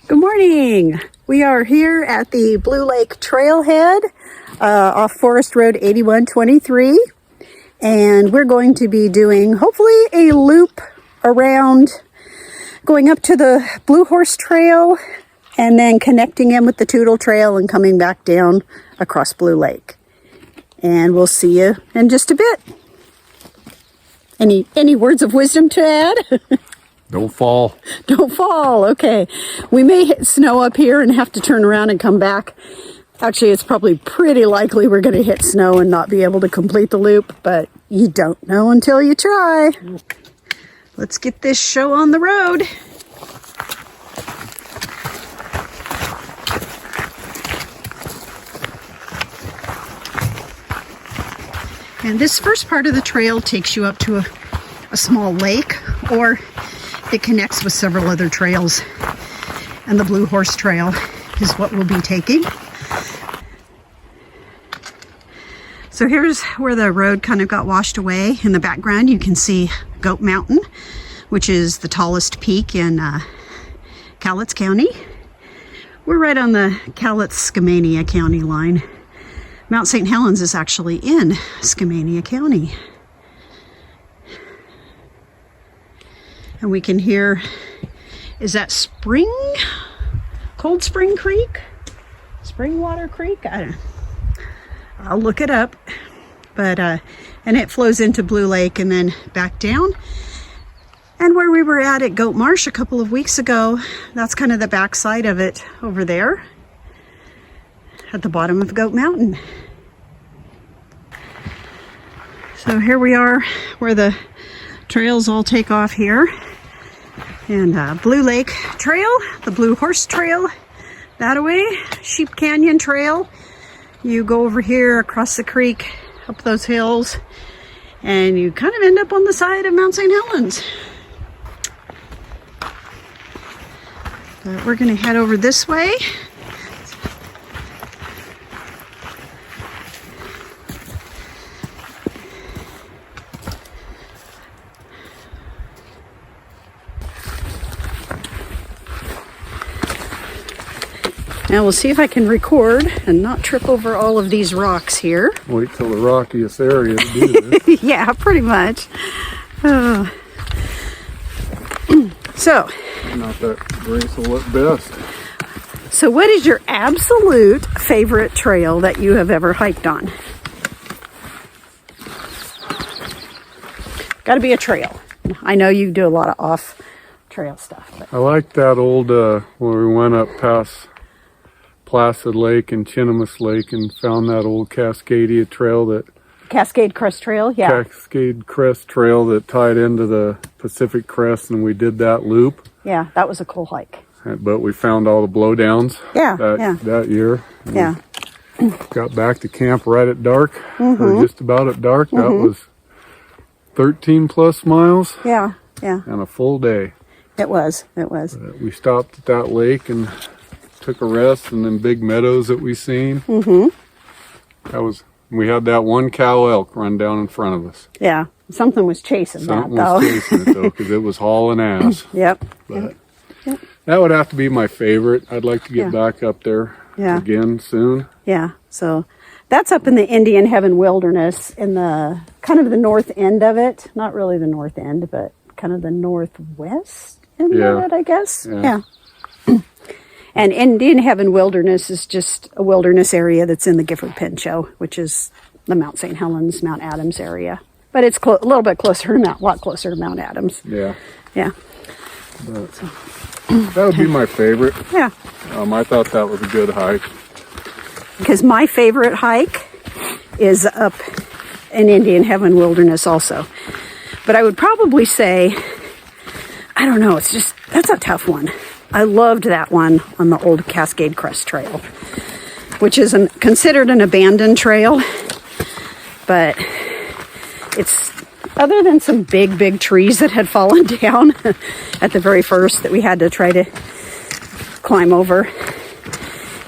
Good morning. We are here at the Blue Lake Trailhead off Forest Road 8123, and we're going to be doing hopefully a loop around going up to the Blue Horse Trail and then connecting in with the Tootle Trail and coming back down across Blue Lake. And we'll see you in just a bit. Any words of wisdom to add? Don't fall. Don't fall. Okay. We may hit snow up here and have to turn around and come back. Actually, it's probably pretty likely we're going to hit snow and not be able to complete the loop, but you don't know until you try. Let's get this show on the road. And this first part of the trail takes you up to a small lake, or it connects with several other trails, and the Blue Horse Trail is what we'll be taking. So here's where the road kind of got washed away. In the background you can see Goat Mountain, which is the tallest peak in Cowlitz County. We're right on the Cowlitz-Skamania County line. Mount St. Helens is actually in Skamania County. And we can hear, is that Spring? Cold Spring Creek? Springwater Creek? I don't know. I'll look it up. But, and it flows into Blue Lake and then back down. And where we were at Goat Marsh a couple of weeks ago, that's kind of the backside of it over there at the bottom of Goat Mountain. So here we are where the trails all take off here. And Blue Lake Trail, the Blue Horse Trail, that way, Sheep Canyon Trail. You go over here across the creek, up those hills, and you kind of end up on the side of Mount St. Helens. But we're going to head over this way. Now we'll see if I can record and not trip over all of these rocks here. Wait till the rockiest area to do this. Yeah, pretty much. So. Not that graceful at best. So what is your absolute favorite trail that you have ever hiked on? Got to be a trail. I know you do a lot of off-trail stuff. But. I like that old, where we went up past Placid Lake and Chinnamus Lake and found that old Cascadia trail, that Cascade Crest Trail, yeah. Cascade Crest Trail that tied into the Pacific Crest, and we did that loop. Yeah, that was a cool hike. But we found all the blowdowns that year. Yeah. Got back to camp right at dark, or just about at dark. That was 13 plus miles. Yeah, yeah. And a full day. It was. We stopped at that lake and took a rest in them big meadows that we seen. We had that one cow elk run down in front of us. Yeah, something was chasing Something that, though. was chasing it, though, because it was hauling ass. Yep. But that would have to be my favorite. I'd like to get back up there again soon. Yeah, so that's up in the Indian Heaven Wilderness, in the kind of the north end of it. Not really the north end, but kind of the northwest end of it, I guess. Yeah. And Indian Heaven Wilderness is just a wilderness area that's in the Gifford Pinchot, which is the Mount St. Helens, Mount Adams area. But it's a little bit closer to a lot closer to Mount Adams. Yeah. Yeah. But that would be my favorite. Yeah. I thought that was a good hike. Because my favorite hike is up in Indian Heaven Wilderness also. But I would probably say, I don't know, that's a tough one. I loved that one on the old Cascade Crest Trail, which is considered an abandoned trail, but it's, other than some big trees that had fallen down at the very first that we had to try to climb over,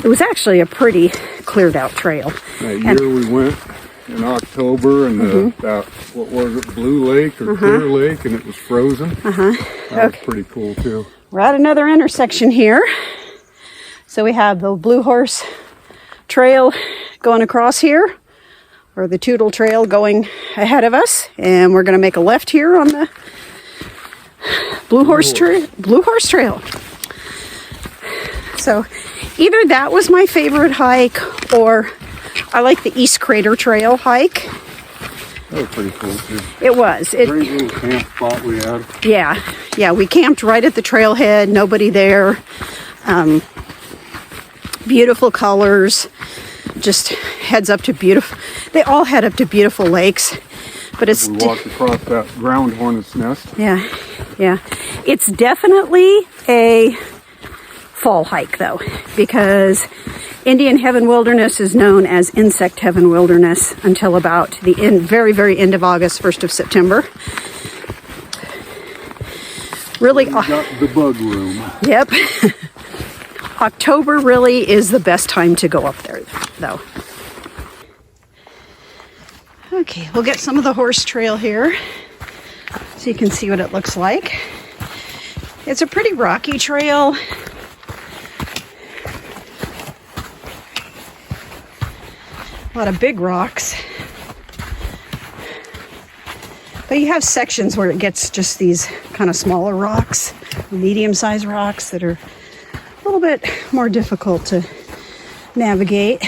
it was actually a pretty cleared out trail. That year we went in October, and that, what was it, Blue Lake or Clear Lake, and it was frozen. That was pretty cool too. We're at another intersection here. So we have the Blue Horse Trail going across here, or the Tootle Trail going ahead of us, and we're going to make a left here on the Blue Horse Trail. So either that was my favorite hike, or I like the East Crater Trail hike. That was pretty cool too. It was. Great little camp spot we had. Yeah, we camped right at the trailhead, nobody there. Beautiful colors, just heads up to beautiful, they all head up to beautiful lakes, but it's... We walked across that ground hornet's nest. Yeah. It's definitely a fall hike though, because Indian Heaven Wilderness is known as Insect Heaven Wilderness until about the very, very end of August, 1st of September. Really, We got the bug room. Yep. October really is the best time to go up there, though. Okay, we'll get some of the horse trail here so you can see what it looks like. It's a pretty rocky trail. A lot of big rocks. But you have sections where it gets just these kind of smaller rocks, medium-sized rocks that are a little bit more difficult to navigate.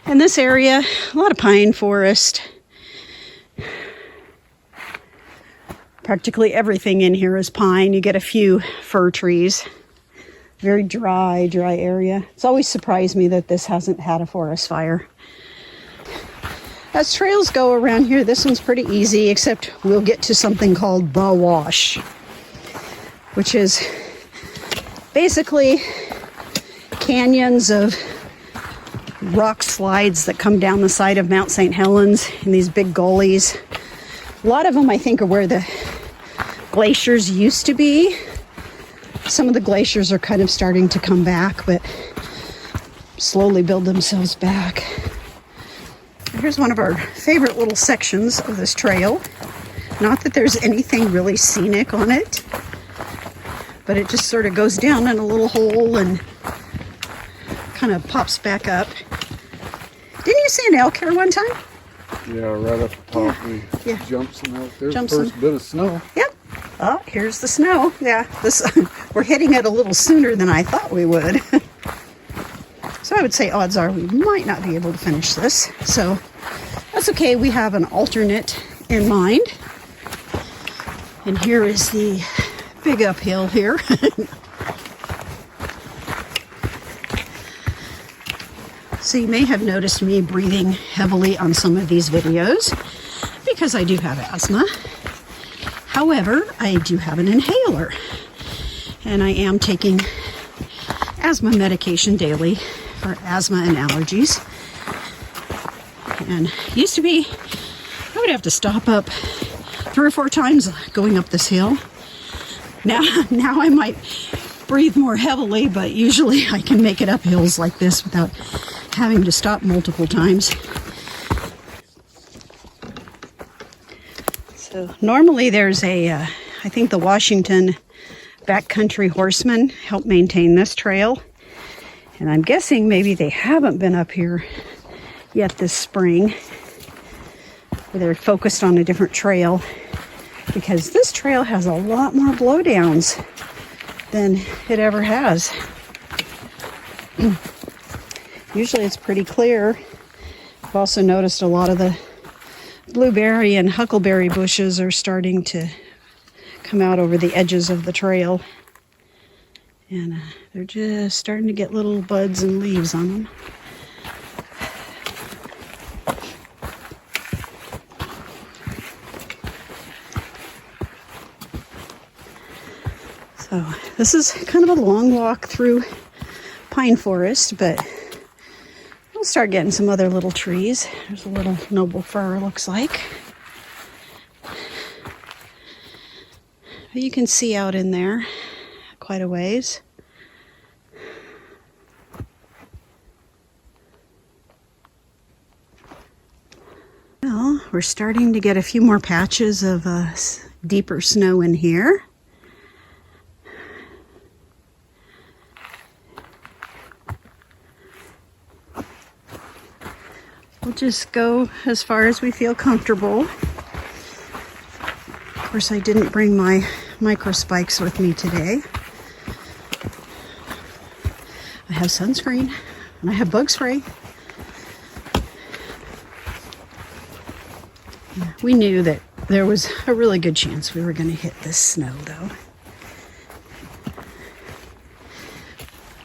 In this area, a lot of pine forest. Practically everything in here is pine. You get a few fir trees. Very dry area. It's always surprised me that this hasn't had a forest fire. As trails go around here, this one's pretty easy, except we'll get to something called the Wash, which is basically canyons of rock slides that come down the side of Mount St. Helens in these big gullies. A lot of them, I think, are where the glaciers used to be. Some of the glaciers are kind of starting to come back, but slowly build themselves back. Here's one of our favorite little sections of this trail. Not that there's anything really scenic on it, but it just sort of goes down in a little hole and kind of pops back up. Didn't you see an elk here one time? Yeah, right up the top. Yeah. Jumps them out. There's Jumps the first them. bit of snow. Yep. Oh, here's the snow. Yeah, we're hitting it a little sooner than I thought we would. So I would say odds are we might not be able to finish this. So that's okay. We have an alternate in mind. And here is the big uphill here. So you may have noticed me breathing heavily on some of these videos because I do have asthma. However, I do have an inhaler, and I am taking asthma medication daily for asthma and allergies. And used to be, I would have to stop up 3 or 4 times going up this hill. Now I might breathe more heavily, but usually I can make it up hills like this without having to stop multiple times. So normally there's I think the Washington backcountry horsemen help maintain this trail. And I'm guessing maybe they haven't been up here yet this spring. They're focused on a different trail because this trail has a lot more blowdowns than it ever has. Usually it's pretty clear. I've also noticed a lot of the blueberry and huckleberry bushes are starting to come out over the edges of the trail. And they're just starting to get little buds and leaves on them. So this is kind of a long walk through pine forest, but we'll start getting some other little trees. There's a little noble fir, looks like. But you can see out in there quite a ways. Well, we're starting to get a few more patches of deeper snow in here. We'll just go as far as we feel comfortable. Of course, I didn't bring my micro spikes with me today. I have sunscreen and I have bug spray. We knew that there was a really good chance we were going to hit this snow, though.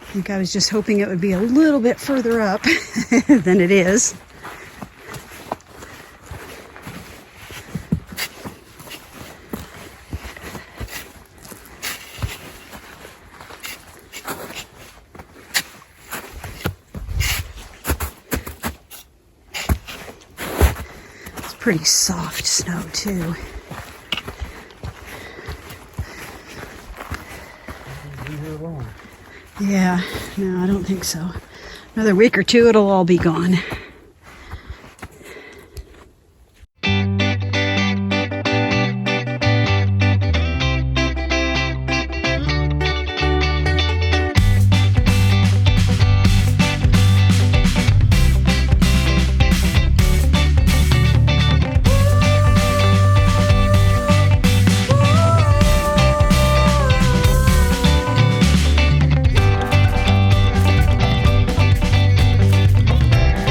I think I was just hoping it would be a little bit further up than it is. Pretty soft snow too. Yeah, no, I don't think so. Another week or two, it'll all be gone.